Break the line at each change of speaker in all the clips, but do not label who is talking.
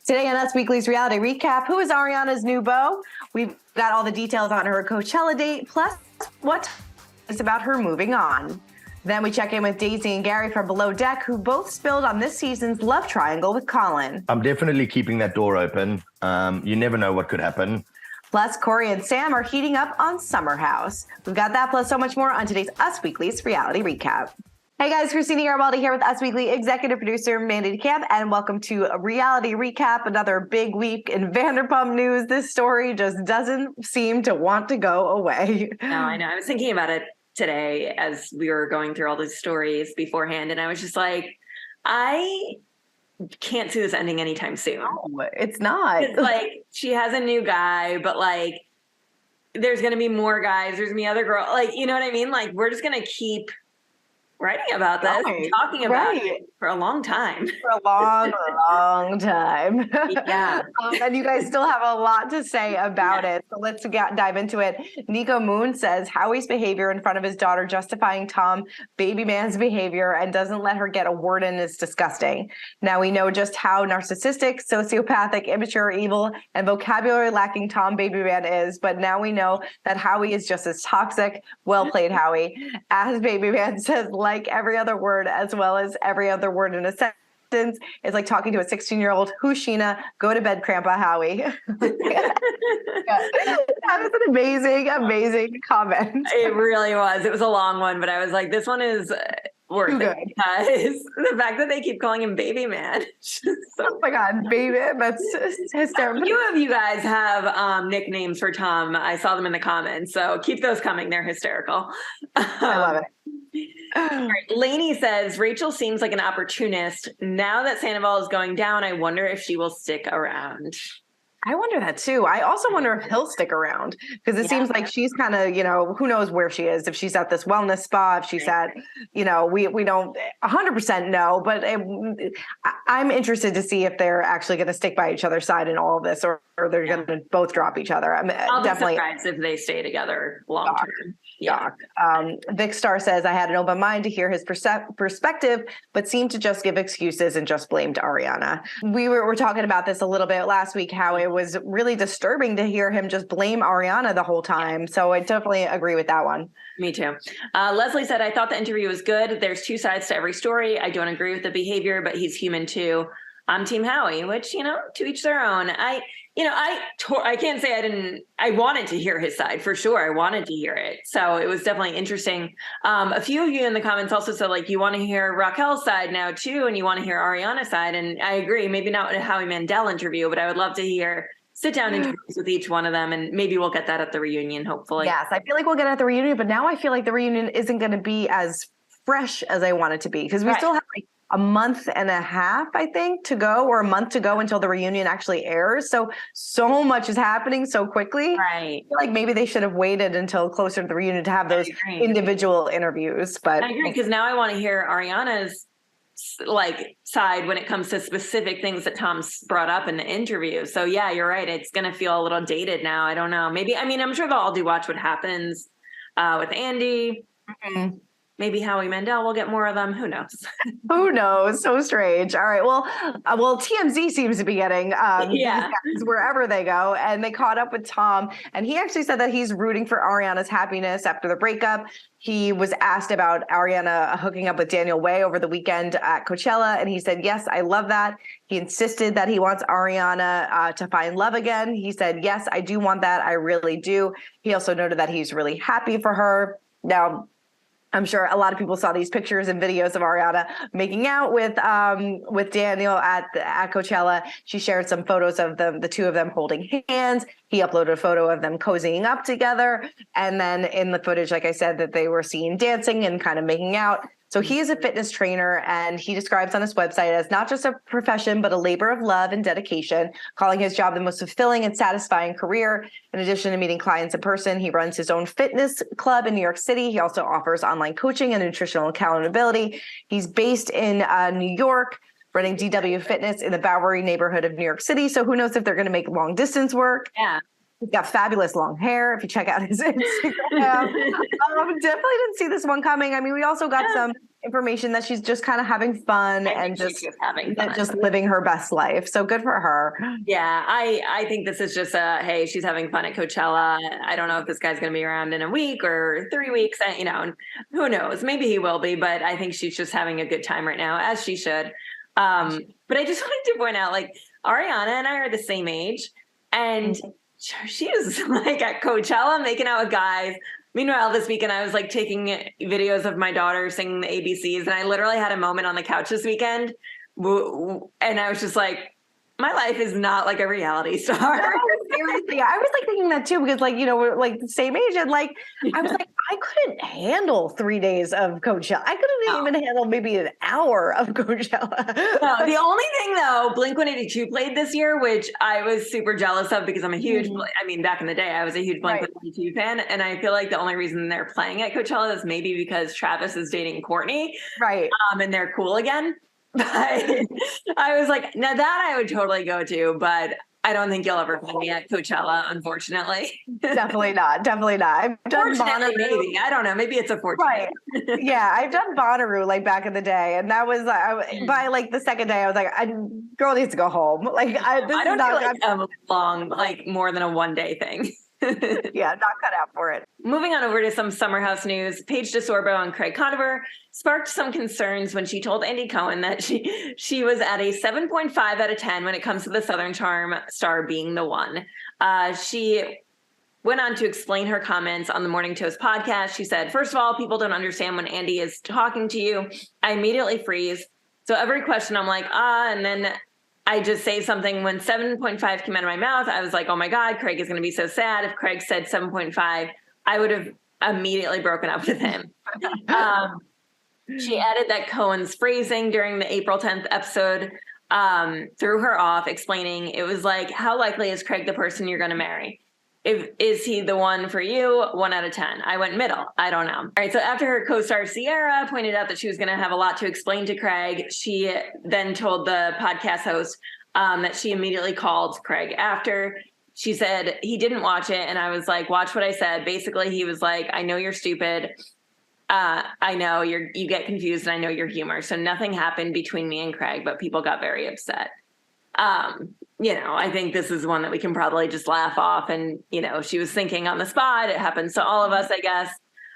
Today on Us Weekly's reality recap, who is Ariana's new beau? We've got all the details on her Coachella date, plus what is about her moving on. Then we check in with Daisy and Gary from Below Deck, who both spilled on this season's love triangle with Colin.
I'm definitely keeping that door open. You never know what could happen.
Plus, Corey and Sam are heating up on Summer House. We've got that plus so much more on today's Us Weekly's reality recap. Hey guys, Christina Garibaldi here with Us Weekly executive producer Mandy DeCamp, and welcome to a reality recap. Another big week in Vanderpump news. This story just doesn't seem to want to go away.
No, I know. I was thinking about it today as we were going through all these stories beforehand, and I was just like, I can't see this ending anytime soon.
No, it's not.
It's like she has a new guy, but like there's going to be more guys. There's going to be other girls. Like, you know what I mean? Like we're just going to keep writing about this, talking about it for a long time.
For a long, long time.
Yeah.
And you guys still have a lot to say about it. So let's dive into it. Nico Moon says Howie's behavior in front of his daughter justifying Tom baby man's behavior and doesn't let her get a word in is disgusting. Now we know just how narcissistic, sociopathic, immature, evil, and vocabulary lacking Tom baby man is. But now we know that Howie is just as toxic. Well played, Howie. As baby man says, like every other word, as well as every other word in a sentence. It's like talking to a 16-year-old. Who's Sheena? Go to bed, Grandpa Howie. That was an amazing comment.
It really was. It was a long one, but I was like, this one is worth it because the fact that they keep calling him baby man.
Oh my God, baby. That's hysterical.
A few of you guys have nicknames for Tom. I saw them in the comments, so keep those coming. They're hysterical.
I love it.
All right. Lainey says, Rachel seems like an opportunist. Now that Sandoval is going down, I wonder if she will stick around.
I wonder that too. I also wonder if he'll stick around because it seems like she's kind of, who knows where she is, if she's at this wellness spa, if she's at, we don't 100% know, but I'm interested to see if they're actually going to stick by each other's side in all of this or they're going to both drop each other.
I'll
definitely
be surprised if they stay together long term.
Yeah. Vic Star says, I had an open mind to hear his perspective, but seemed to just give excuses and just blamed Ariana. We were talking about this a little bit last week, how it was really disturbing to hear him just blame Ariana the whole time. So I definitely agree with that one.
Me too. Leslie said, I thought the interview was good. There's two sides to every story. I don't agree with the behavior, but he's human too. I'm Team Howie, which, to each their own. I can't say I wanted to hear his side for sure. I wanted to hear it. So it was definitely interesting. A few of you in the comments also said, like, you want to hear Raquel's side now too, and you want to hear Ariana's side. And I agree, maybe not a Howie Mandel interview, but I would love to hear sit down interviews with each one of them. And maybe we'll get that at the reunion, hopefully.
Yes, I feel like we'll get it at the reunion, but now I feel like the reunion isn't going to be as fresh as I want it to be because we still have a month and a half, I think, to go, or a month to go until the reunion actually airs. So much is happening so quickly.
Right.
I feel like maybe they should have waited until closer to the reunion to have those individual interviews. But
I agree, because now I want to hear Ariana's side when it comes to specific things that Tom's brought up in the interview. So yeah, you're right. It's going to feel a little dated now. I don't know. Maybe, I'm sure they'll all do Watch What Happens with Andy. Mm-hmm. Maybe Howie Mandel will get more of them. Who knows?
Who knows? So strange. All right. Well, TMZ seems to be getting wherever they go. And they caught up with Tom. And he actually said that he's rooting for Ariana's happiness after the breakup. He was asked about Ariana hooking up with Daniel Way over the weekend at Coachella. And he said, yes, I love that. He insisted that he wants Ariana to find love again. He said, yes, I do want that. I really do. He also noted that he's really happy for her. Now, I'm sure a lot of people saw these pictures and videos of Ariana making out with Daniel at Coachella. She shared some photos of the two of them holding hands. He uploaded a photo of them cozying up together. And then in the footage, like I said, that they were seen dancing and kind of making out. So he is a fitness trainer, and he describes on his website as not just a profession, but a labor of love and dedication, calling his job the most fulfilling and satisfying career. In addition to meeting clients in person, he runs his own fitness club in New York City. He also offers online coaching and nutritional accountability. He's based in New York, running DW Fitness in the Bowery neighborhood of New York City. So who knows if they're going to make long distance work.
Yeah.
He's got fabulous long hair. If you check out his Instagram, definitely didn't see this one coming. I mean, we also got some information that she's just kind of having fun and just
having fun,
just living her best life. So good for her.
Yeah, I think this is just hey, she's having fun at Coachella. I don't know if this guy's going to be around in a week or 3 weeks. You know, who knows? Maybe he will be, but I think she's just having a good time right now, as she should. But I just wanted to point out, like, Ariana and I are the same age, and she was like at Coachella making out with guys. Meanwhile, this weekend, I was like taking videos of my daughter singing the ABCs, and I literally had a moment on the couch this weekend, and I was just like, my life is not like a reality star.
No, seriously, I was like thinking that too, because like, you know, we're like the same age, and like I was like, I couldn't handle 3 days of Coachella. I couldn't even handle maybe an hour of Coachella.
No, the only thing though, Blink-182 played this year, which I was super jealous of because I'm a huge, I mean, back in the day, I was a huge Blink-182 fan, and I feel like the only reason they're playing at Coachella is maybe because Travis is dating Courtney,
right?
And they're cool again. But I was like, now that I would totally go to, but I don't think you'll ever find me at Coachella, unfortunately.
Definitely not. Definitely not. I've done Bonnaroo.
Maybe. I don't know. Maybe it's a fortune.
Right. Yeah, I've done Bonnaroo like back in the day, and that was by like the second day, I was like, "Girl needs to go home." Like, I don't
do like a long, like more than a 1 day thing.
Yeah, not cut out for it.
Moving on over to some Summer House news, Paige DeSorbo and Craig Conover sparked some concerns when she told Andy Cohen that she was at a 7.5 out of 10 when it comes to the Southern Charm star being the one. She went on to explain her comments on the Morning Toast podcast. She said, first of all, people don't understand when Andy is talking to you. I immediately freeze. So every question I'm like, and then I just say something. When 7.5 came out of my mouth, I was like, oh my God, Craig is going to be so sad. If Craig said 7.5, I would have immediately broken up with him. She added that Cohen's phrasing during the April 10th episode threw her off, explaining it was like, how likely is Craig the person you're going to marry? Is he the one for you? 1 out of 10. I went middle. I don't know. All right. So after her co-star Sierra pointed out that she was going to have a lot to explain to Craig, she then told the podcast host that she immediately called Craig after. She said he didn't watch it. And I was like, watch what I said. Basically, he was like, I know you're stupid. I know you get confused, and I know your humor. So nothing happened between me and Craig, but people got very upset. You know, I think this is one that we can probably just laugh off. And, you know, she was thinking on the spot. It happens to all of us, I guess.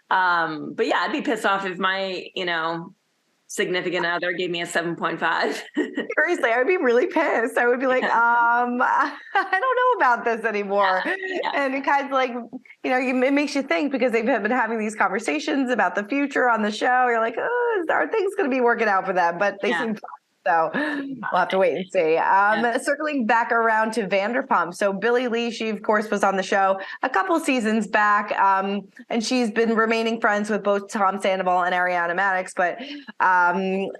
But yeah, I'd be pissed off if my, you know, significant other gave me a 7.5.
Seriously, I would be really pissed. I would be like, I don't know about this anymore. Yeah. And it kind of like, you know, it makes you think, because they've been having these conversations about the future on the show. You're like, oh, are things going to be working out for them? But they seem fine. So we'll have to wait and see. Circling back around to Vanderpump. So Billie Lee, she of course was on the show a couple seasons back, and she's been remaining friends with both Tom Sandoval and Ariana Madix. But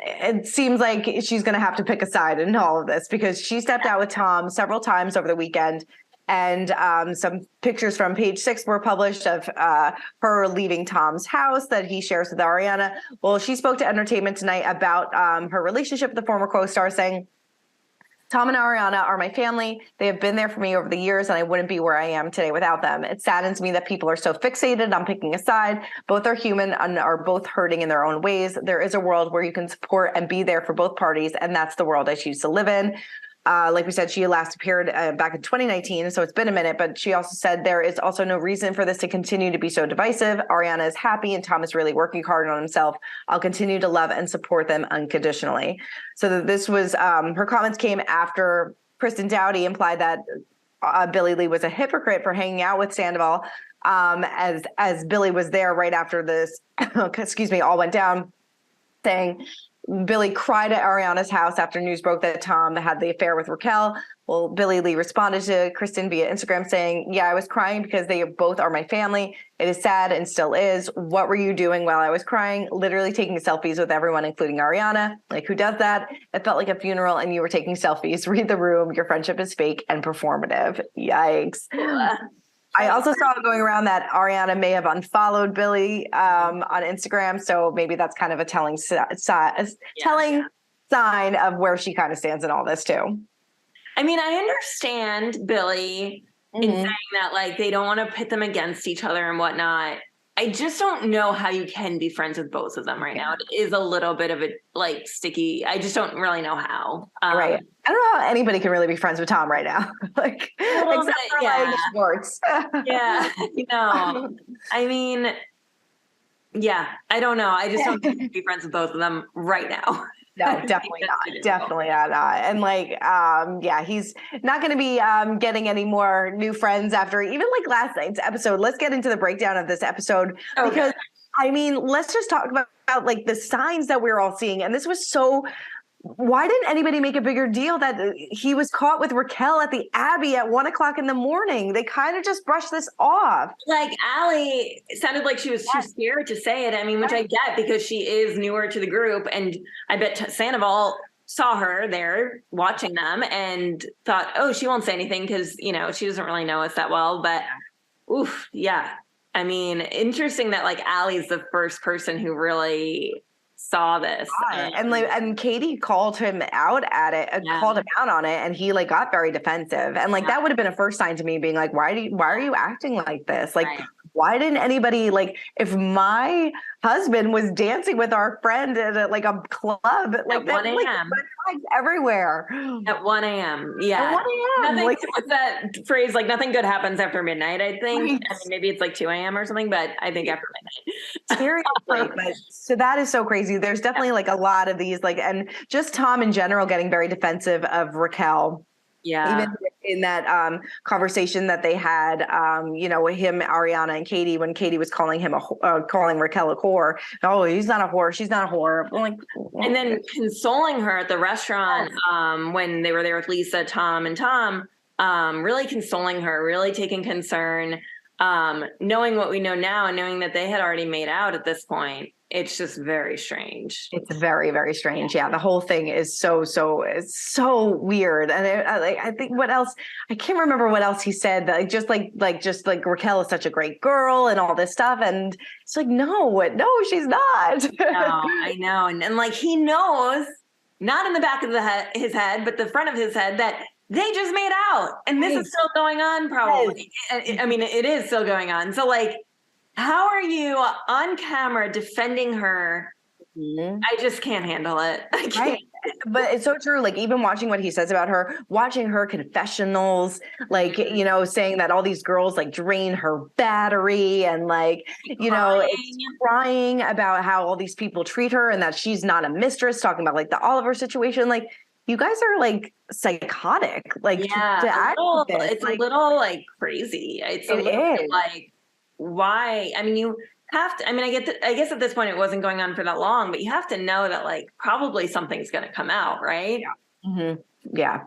it seems like she's going to have to pick a side in all of this, because she stepped out with Tom several times over the weekend. And some pictures from Page 6 were published of her leaving Tom's house that he shares with Ariana. Well, she spoke to Entertainment Tonight about her relationship with the former co-star, saying, Tom and Ariana are my family. They have been there for me over the years, and I wouldn't be where I am today without them. It saddens me that people are so fixated on picking a side. Both are human and are both hurting in their own ways. There is a world where you can support and be there for both parties, and that's the world I choose to live in. Like we said, she last appeared back in 2019, so it's been a minute, but she also said there is also no reason for this to continue to be so divisive. Ariana is happy and Tom is really working hard on himself. I'll continue to love and support them unconditionally. So this was, her comments came after Kristen Dowdy implied that Billie Lee was a hypocrite for hanging out with Sandoval, as Billie was there right after this, all went down, saying Billie cried at Ariana's house after news broke that Tom had the affair with Raquel. Well, Billie Lee responded to Kristen via Instagram saying, yeah, I was crying because they both are my family. It is sad and still is. What were you doing while I was crying? Literally taking selfies with everyone, including Ariana. Like, who does that? It felt like a funeral and you were taking selfies. Read the room. Your friendship is fake and performative. Yikes. I also saw it going around that Ariana may have unfollowed Billie on Instagram, so maybe that's kind of a telling sign of where she kind of stands in all this too.
I mean, I understand Billie in saying that like they don't want to pit them against each other and whatnot. I just don't know how you can be friends with both of them right now. It is a little bit of a like sticky. I just don't really know how.
Right. I don't know how anybody can really be friends with Tom right now. Like, except for like sports.
Yeah. I mean, yeah, I don't know. I just don't think you can be friends with both of them right now.
No, definitely not. Definitely not. And like, he's not going to be getting any more new friends after even like last night's episode. Let's get into the breakdown of this episode because I mean, let's just talk about like the signs that we're all seeing. And this was so. Why didn't anybody make a bigger deal that he was caught with Raquel at the Abbey at 1 o'clock in the morning? They kind of just brushed this off.
Like Allie sounded like she was too scared to say it. I mean, which I get because she is newer to the group. And I bet Sandoval saw her there watching them and thought, oh, she won't say anything because, she doesn't really know us that well. But oof, yeah. I mean, interesting that like Allie's the first person who really saw this
and Katie called him out at it, called him out on it, and he like got very defensive. And like that would have been a first sign to me being like, why are you acting like this? Like, why didn't anybody like if my husband was dancing with our friend at like a club like
at 1 a.m.
everywhere
at 1 a.m. Yeah.
At 1 a.m.
Nothing, what's that phrase? Like nothing good happens after midnight, I think. Right. I mean, maybe it's like 2 a.m. or something, but I think after midnight.
Seriously. So that is so crazy. There's definitely like a lot of these like, and just Tom in general getting very defensive of Raquel.
Yeah.
Even in that conversation that they had, with him, Ariana, and Katie, when Katie was calling him calling Raquel a whore. Oh, he's not a whore. She's not a whore. I'm like,
and then consoling her at the restaurant when they were there with Lisa, Tom, and Tom, really consoling her, really taking concern, knowing what we know now and knowing that they had already made out at this point. It's just very strange.
It's very, very strange. Yeah, the whole thing is it's so weird. And I think what else? I can't remember what else he said. That just like Raquel is such a great girl and all this stuff. And it's like, no, she's not.
No, I know, and like he knows, not in the back of his head, but the front of his head that they just made out, and this is still going on. Probably. I mean, it is still going on. So like. How are you on camera defending her? Mm-hmm. I just can't handle it. I can't.
Right. But it's so true. Like even watching what he says about her, watching her confessionals, like, saying that all these girls like drain her battery and like, it's crying about how all these people treat her and that she's not a mistress, talking about like the Oliver situation. Like you guys are like psychotic. Like to act like this.
It's like, a little like crazy. It's a little bit like, why? I mean, you have to, I guess at this point it wasn't going on for that long, but you have to know that like probably something's going to come out, right?
Yeah. Mm-hmm. Yeah.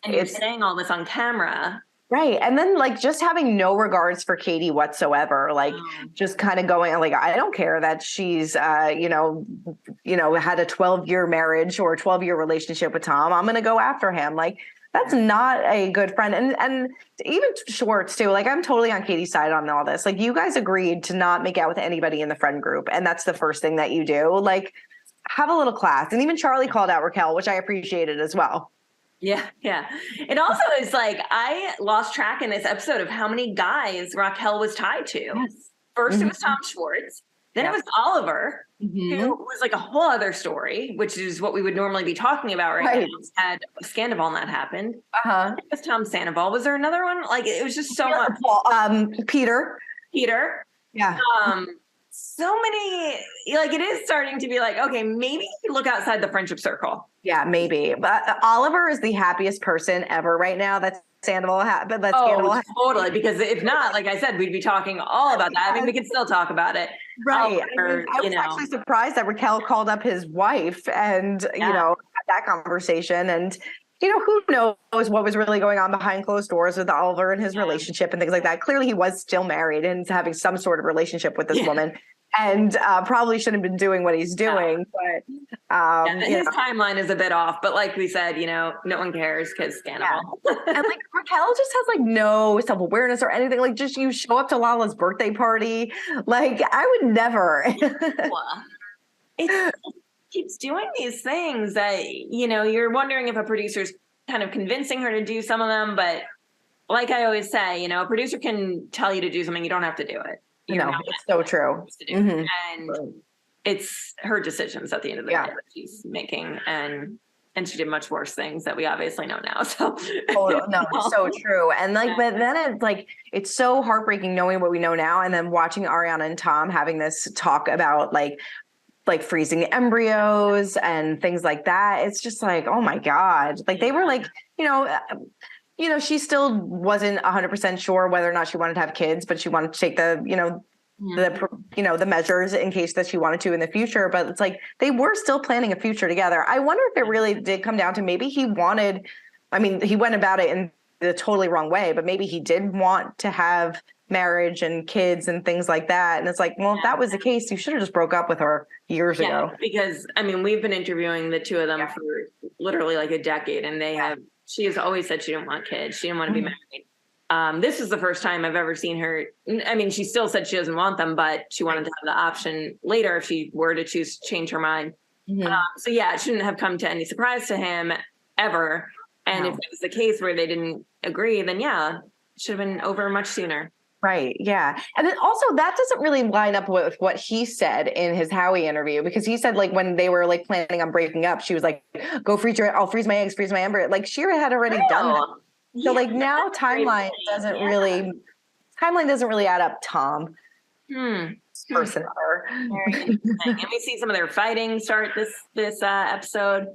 You're saying all this on camera.
Right. And then like just having no regards for Katie whatsoever, like just kind of going like, I don't care that she's, had a 12-year marriage or a 12-year relationship with Tom. I'm going to go after him. Like, that's not a good friend. And even Schwartz too, like I'm totally on Katie's side on all this. Like you guys agreed to not make out with anybody in the friend group. And that's the first thing that you do. Like have a little class. And even Charlie called out Raquel, which I appreciated as well.
Yeah. Yeah. It also is like, I lost track in this episode of how many guys Raquel was tied to. Yes. First it was Tom Schwartz. Then it was Oliver, who was like a whole other story, which is what we would normally be talking about right now. Had Sandoval not happened. It was Tom Sandoval. Was there another one? Like it was just so much.
Peter. Yeah.
So many, like it is starting to be like, okay, maybe look outside the friendship circle.
Yeah, maybe. But Oliver is the happiest person ever right now. That's Sandoval,
totally. Because if not, like I said, we'd be talking all about that. I mean, we could still talk about it,
right? I was actually surprised that Raquel called up his wife and had that conversation. And who knows what was really going on behind closed doors with Oliver and his relationship and things like that. Clearly, he was still married and having some sort of relationship with this woman. And probably shouldn't have been doing what he's doing, but
his timeline is a bit off. But like we said, no one cares because Sandoval.
And like Raquel just has like no self-awareness or anything. Like just you show up to Lala's birthday party, like I would never.
It keeps doing these things that you're wondering if a producer's kind of convincing her to do some of them, but like I always say, you know, a producer can tell you to do something, you don't have to do it.
It's so true.
And it's her decisions at the end of the day that she's making, and she did much worse things that we obviously know now. So
it's so true. And like, but then it's like, it's so heartbreaking knowing what we know now, and then watching Ariana and Tom having this talk about like freezing embryos and things like that. It's just like, oh my God. Like they were like, she still wasn't 100% sure whether or not she wanted to have kids, but she wanted to take the measures in case that she wanted to in the future. But it's like, they were still planning a future together. I wonder if it really did come down to maybe he went about it in the totally wrong way, but maybe he did want to have marriage and kids and things like that. And it's like, well, if that was the case, you should have just broke up with her years ago.
Because we've been interviewing the two of them for literally like a decade, and she has always said she didn't want kids. She didn't want to be married. This is the first time I've ever seen her. She still said she doesn't want them, but she wanted to have the option later if she were to choose to change her mind. So it shouldn't have come to any surprise to him ever. And if it was the case where they didn't agree, then it should have been over much sooner.
Right. Yeah. And then also that doesn't really line up with what he said in his Howie interview, because he said like when they were like planning on breaking up, she was like, go I'll freeze my eggs, freeze my embryo. Like she had already done that. So like now timeline doesn't really add up, Tom. Person.
And we see some of their fighting start this episode.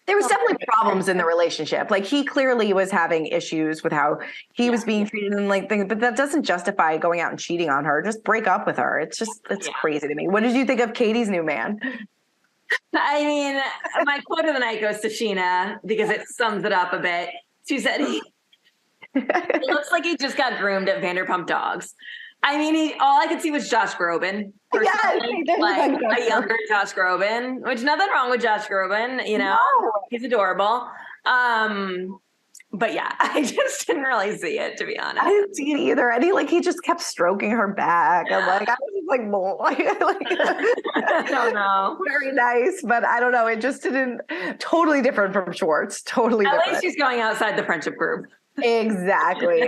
There was definitely problems in the relationship. Like he clearly was having issues with how he was being treated and like things, but that doesn't justify going out and cheating on her. Just break up with her. It's crazy to me. What did you think of Katie's new man?
My quote of the night goes to Sheena because it sums it up a bit. She said, it looks like he just got groomed at Vanderpump Dogs. All I could see was Josh Groban. Like a younger Josh Groban, which nothing wrong with Josh Groban, he's adorable. But I just didn't really see it, to be honest.
I didn't see it either. And he just kept stroking her back. And I was just
I don't know.
Very nice, but I don't know. It just didn't, totally different from Schwartz. Totally different.
At least she's going outside the friendship group.
Exactly.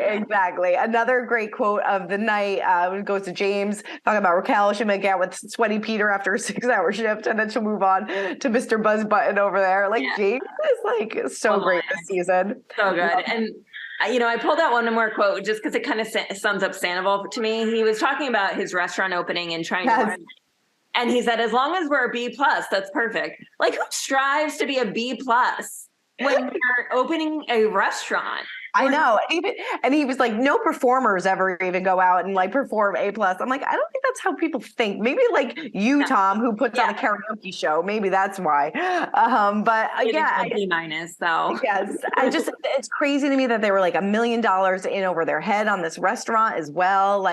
Another great quote of the night goes to James talking about Raquel. She might get with sweaty Peter after a 6-hour shift, and then she'll move on to Mr. Buzz Button over there. James is so great this season.
So good. And I pulled out one more quote just because it kind of sums up Sandoval to me. He was talking about his restaurant opening and trying to run. And he said, as long as we're a B+, that's perfect. Like, who strives to be a B+ when you're opening a restaurant?
I know. And he was like, no performers ever even go out and perform A+. I'm like, I don't think that's how people think. Maybe you, Tom, who puts on a karaoke show. Maybe that's why. But
B- though.
Yes. It's crazy to me that they were $1 million in over their head on this restaurant as well.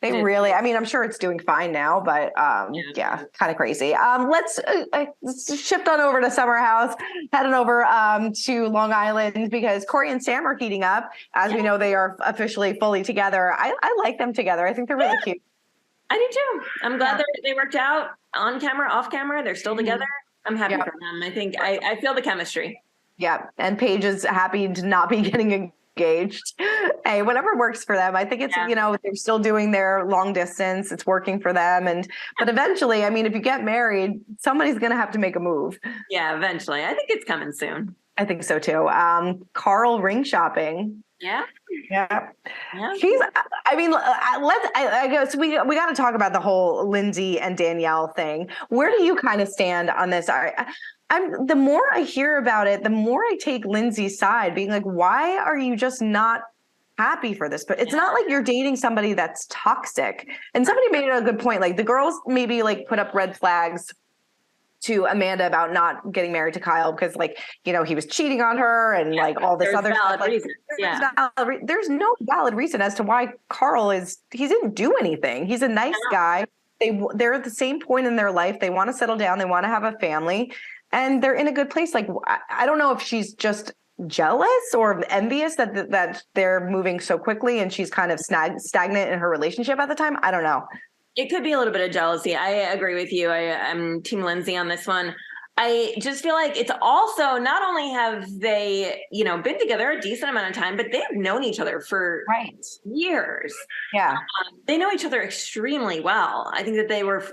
They really, I'm sure it's doing fine now, but kind of crazy. Let's shift on over to Summer House, heading over to Long Island, because Corey and Sam are heating up. As we know, they are officially fully together. I like them together. I think they're really cute.
I do too. I'm glad they worked out on camera, off camera. They're still together. I'm happy for them. I think I feel the chemistry. Yeah.
And Paige is happy to not be getting engaged. Hey, whatever works for them. I think it's, they're still doing their long distance. It's working for them. But eventually, if you get married, somebody's going to have to make a move.
Yeah, eventually. I think it's coming soon.
I think so too. Carl ring shopping.
Yeah.
He's, I guess we got to talk about the whole Lindsay and Danielle thing. Where do you kind of stand on this? The more I hear about it, the more I take Lindsay's side, being like, why are you just not happy for this? But it's not like you're dating somebody that's toxic. And somebody made a good point. The girls maybe put up red flags to Amanda about not getting married to Kyle because he was cheating on her and all this other stuff. There's no valid reason as to why Carl he didn't do anything. He's a nice guy. They're at the same point in their life. They want to settle down. They want to have a family. And they're in a good place. I don't know if she's just jealous or envious that they're moving so quickly and she's kind of stagnant in her relationship at the time. I don't know.
It could be a little bit of jealousy. I agree with you. I'm Team Lindsay on this one. I just feel like it's also not only have they, been together a decent amount of time, but they've known each other for years.
Yeah.
They know each other extremely well. I think that they were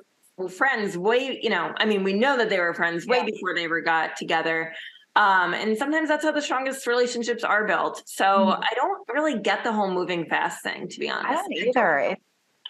friends way, we know that they were friends way before they ever got together. And sometimes that's how the strongest relationships are built. So I don't really get the whole moving fast thing, to be honest.
I don't either.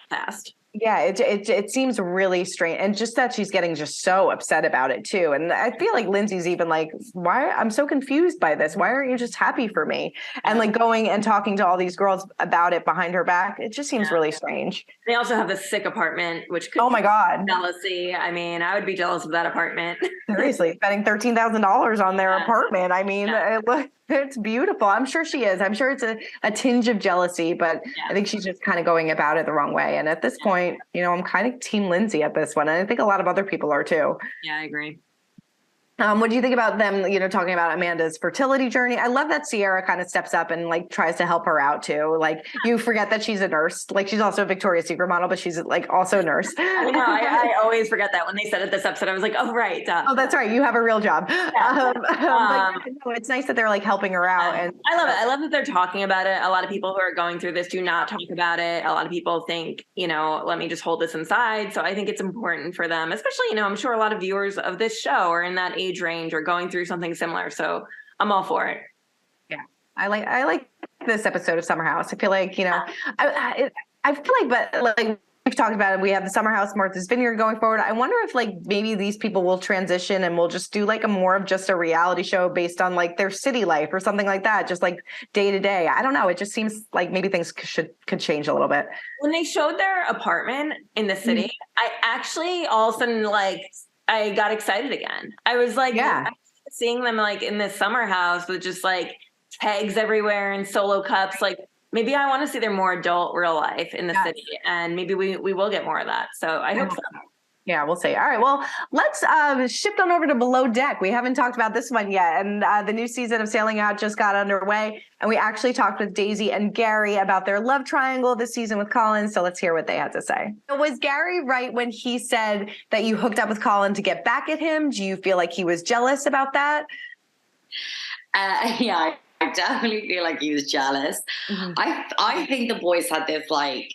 Fast.
Yeah, it seems really strange, and just that she's getting just so upset about it too. And I feel like Lindsay's even like, "Why? I'm so confused by this. Why aren't you just happy for me?" And like going and talking to all these girls about it behind her back, it just seems really strange.
They also have this sick apartment, which could
oh my god,
jealousy. I mean, I would be jealous of that apartment.
Seriously, spending $13,000 on their apartment. I mean, it's beautiful. I'm sure she is. I'm sure it's a tinge of jealousy, but I think she's just kind of going about it the wrong way. And at this point, I'm kind of team Lindsay at this one. And I think a lot of other people are too.
Yeah, I agree.
What do you think about them, talking about Amanda's fertility journey? I love that Sierra kind of steps up and like tries to help her out too. Like you forget that she's a nurse. Like she's also a Victoria's Secret model, but she's like also a nurse.
I know. I always forget that when they said it this episode. I was like, oh, right.
Oh, that's right. You have a real job. But it's nice that they're like helping her out. And
I love it. I love that they're talking about it. A lot of people who are going through this do not talk about it. A lot of people think, let me just hold this inside. So I think it's important for them, especially, I'm sure a lot of viewers of this show are in that age range or going through something similar. So I'm all for it.
Yeah. I like this episode of Summer House. I feel like, I feel like, but like we've talked about it, we have the Summer House, Martha's Vineyard going forward. I wonder if like maybe these people will transition and we'll just do like a more of just a reality show based on like their city life or something like that. Just like day to day. I don't know. It just seems like maybe things could change a little bit.
When they showed their apartment in the city, I actually all of a sudden I got excited again. I was like, seeing them like in this summer house with just like kegs everywhere and solo cups. Like maybe I want to see their more adult real life in the city, and maybe we will get more of that. So I hope so.
Yeah, we'll see. All right. Well, let's shift on over to Below Deck. We haven't talked about this one yet. And the new season of Sailing Out just got underway. And we actually talked with Daisy and Gary about their love triangle this season with Colin. So let's hear what they had to say. Was Gary right when he said that you hooked up with Colin to get back at him? Do you feel like he was jealous about that?
Yeah, I definitely feel like he was jealous. Mm-hmm. I think the boys had this like,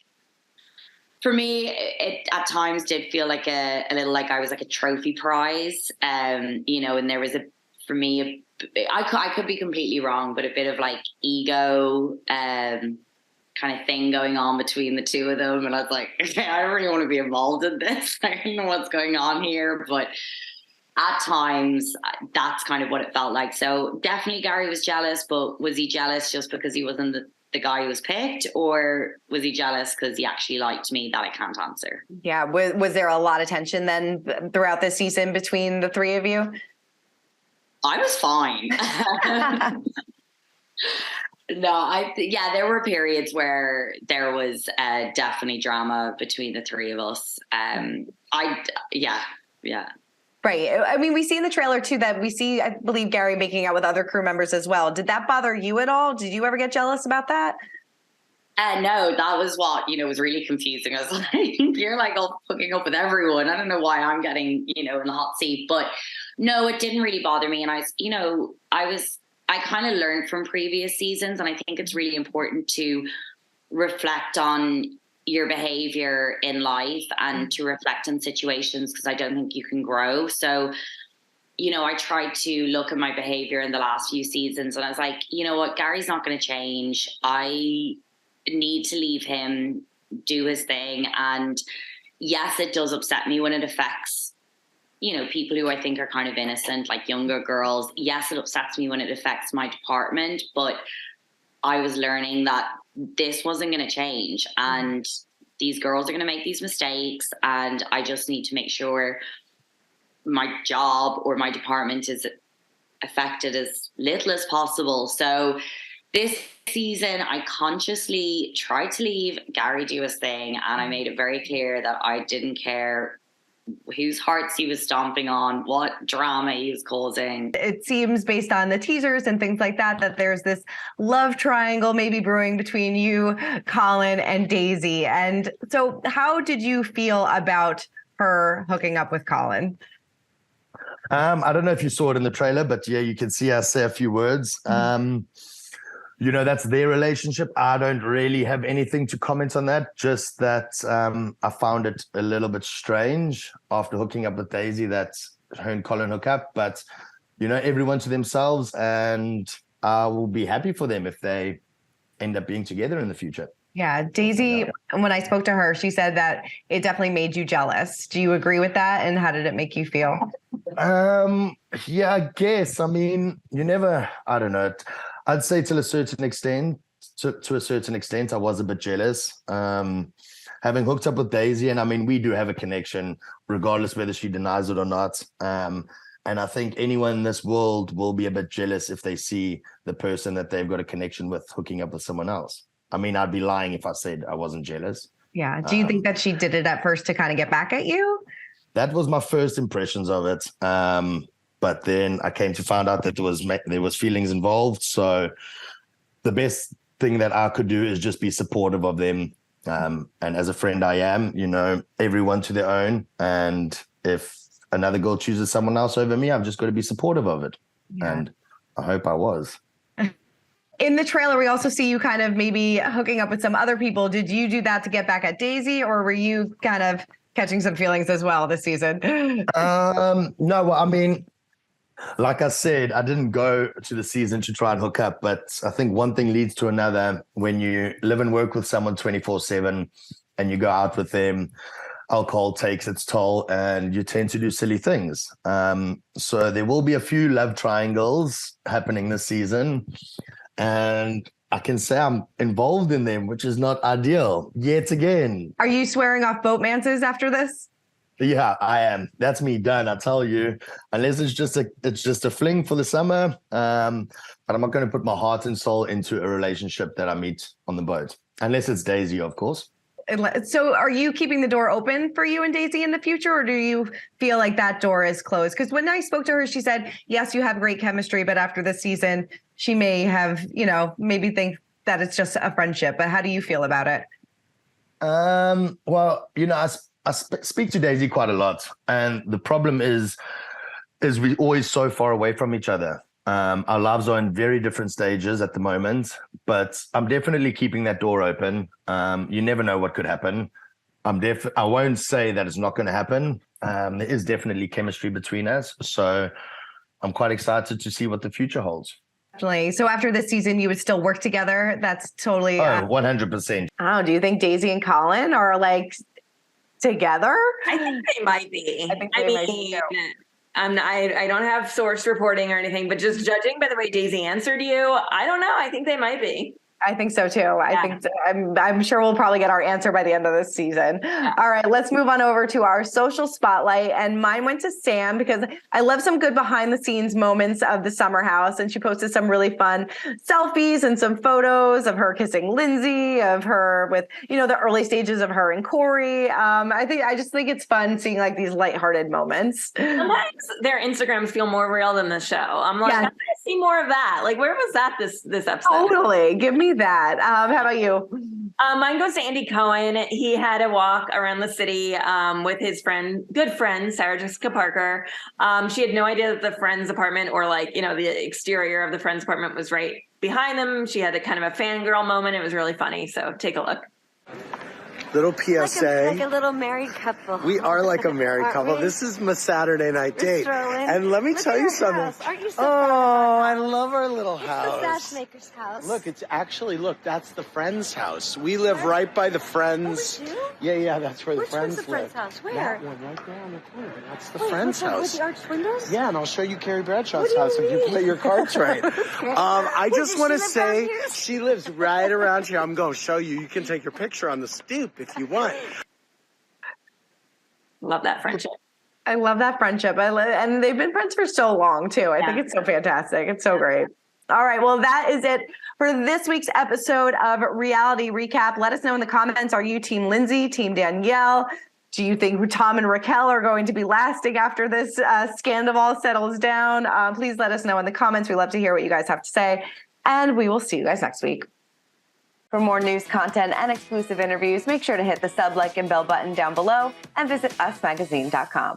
for me, it at times did feel like a little like I was like a trophy prize, and there was I could be completely wrong, but a bit of like ego kind of thing going on between the two of them. And I was like, okay, I don't really want to be involved in this. I don't know what's going on here, but at times that's kind of what it felt like. So definitely Gary was jealous, but was he jealous just because he wasn't the guy who was picked, or was he jealous because he actually liked me? That I can't answer.
Yeah. Was there a lot of tension then throughout this season between the three of you?
I was fine. No, there were periods where there was definitely drama between the three of us. Yeah.
Right. I mean, we see in the trailer too that we see, I believe, Gary making out with other crew members as well. Did that bother you at all? Did you ever get jealous about that?
No, that was what, was really confusing. I was like, you're like all hooking up with everyone. I don't know why I'm getting, in the hot seat, but no, it didn't really bother me. And I kind of learned from previous seasons. And I think it's really important to reflect on your behavior in life and to reflect on situations, because I don't think you can grow. So, I tried to look at my behavior in the last few seasons and I was like, you know what, Gary's not going to change. I need to leave him do his thing. And yes, it does upset me when it affects, people who I think are kind of innocent, like younger girls. Yes, it upsets me when it affects my department, but I was learning that this wasn't going to change, and these girls are going to make these mistakes, and I just need to make sure my job or my department is affected as little as possible. So this season, I consciously tried to leave Gary do his thing, and I made it very clear that I didn't care whose hearts he was stomping on, what drama he was causing.
It seems based on the teasers and things like that, that there's this love triangle maybe brewing between you, Colin, and Daisy. And so how did you feel about her hooking up with Colin?
I don't know if you saw it in the trailer, but yeah, you can see us say a few words. That's their relationship. I don't really have anything to comment on that. Just that I found it a little bit strange after hooking up with Daisy that her and Colin hook up. But, everyone to themselves, and I will be happy for them if they end up being together in the future.
Yeah, Daisy, when I spoke to her, she said that it definitely made you jealous. Do you agree with that? And how did it make you feel?
Yeah, I guess. I mean, I don't know. I'd say to a certain extent, I was a bit jealous. Having hooked up with Daisy, and I mean, we do have a connection, regardless whether she denies it or not. And I think anyone in this world will be a bit jealous if they see the person that they've got a connection with hooking up with someone else. I mean, I'd be lying if I said I wasn't jealous.
Yeah. Do you think that she did it at first to kind of get back at you?
That was my first impressions of it. But then I came to find out that there was feelings involved. So the best thing that I could do is just be supportive of them. And as a friend I am, everyone to their own. And if another girl chooses someone else over me, I've just got to be supportive of it. Yeah. And I hope I was.
In the trailer, we also see you kind of maybe hooking up with some other people. Did you do that to get back at Daisy, or were you kind of catching some feelings as well this season?
No, well, I mean, like I said, I didn't go to the season to try and hook up, but I think one thing leads to another. When you live and work with someone 24/7 and you go out with them, alcohol takes its toll and you tend to do silly things. So there will be a few love triangles happening this season. And I can say I'm involved in them, which is not ideal yet again.
Are you swearing off boatmances after this?
Yeah, I am. That's me done. I tell you, unless it's just a fling for the summer. But I'm not going to put my heart and soul into a relationship that I meet on the boat, unless it's Daisy, of course.
So are you keeping the door open for you and Daisy in the future, or do you feel like that door is closed? Because when I spoke to her, she said, yes, you have great chemistry, but after this season, she may have, maybe think that it's just a friendship. But how do you feel about it?
Well, I speak to Daisy quite a lot. And the problem is we're always so far away from each other. Our lives are in very different stages at the moment, but I'm definitely keeping that door open. You never know what could happen. I won't say that it's not going to happen. There is definitely chemistry between us. So I'm quite excited to see what the future holds.
Definitely. So after this season, you would still work together? That's totally...
100%.
Oh, do you think Daisy and Colin are like together?
I think they might be. I don't have source reporting or anything, but just judging by the way Daisy answered you, I don't know. I think they might be.
I think so too. I think so. I'm sure we'll probably get our answer by the end of this season. Yeah. All right, let's move on over to our social spotlight. And mine went to Sam because I love some good behind the scenes moments of the summer house. And she posted some really fun selfies and some photos of her kissing Lindsay, of her with, the early stages of her and Corey. I just think it's fun seeing like these lighthearted moments.
Sometimes their Instagrams feel more real than the show. I'm like, I want to see more of that. Like, where was that this episode?
Totally. Give me that. How about you?
Mine goes to Andy Cohen. He had a walk around the city with his good friend, Sarah Jessica Parker. She had no idea that the friend's apartment or the exterior of the friend's apartment was right behind them. She had a kind of a fangirl moment. It was really funny. So take a look.
Little PSA.
Like a little married couple.
We are like a married couple. This is my Saturday night date. And let me tell you something.
House. Aren't you so
I love our little house.
It's the Matchmaker's house.
Look, that's the Friends' house. We live right by the Friends.
Oh, we do?
Yeah, that's where the Friends live.
Where's the Friends' house? Where?
That one right there on the corner. That's the Friends' house.
With the arched windows?
Yeah, and I'll show you Carrie Bradshaw's house if you play your cards right. I just want to say she lives right around here. I'm going to show you. You can take your picture on the stoop if you want.
Love that friendship.
I love that friendship. And they've been friends for so long too. I think it's so fantastic. It's so great. All right. Well, that is it for this week's episode of Reality Recap. Let us know in the comments. Are you Team Lindsay, Team Danielle? Do you think Tom and Raquel are going to be lasting after this Sandoval settles down? Please let us know in the comments. We love to hear what you guys have to say. And we will see you guys next week. For more news, content, and exclusive interviews, make sure to hit the sub, like, and bell button down below and visit usmagazine.com.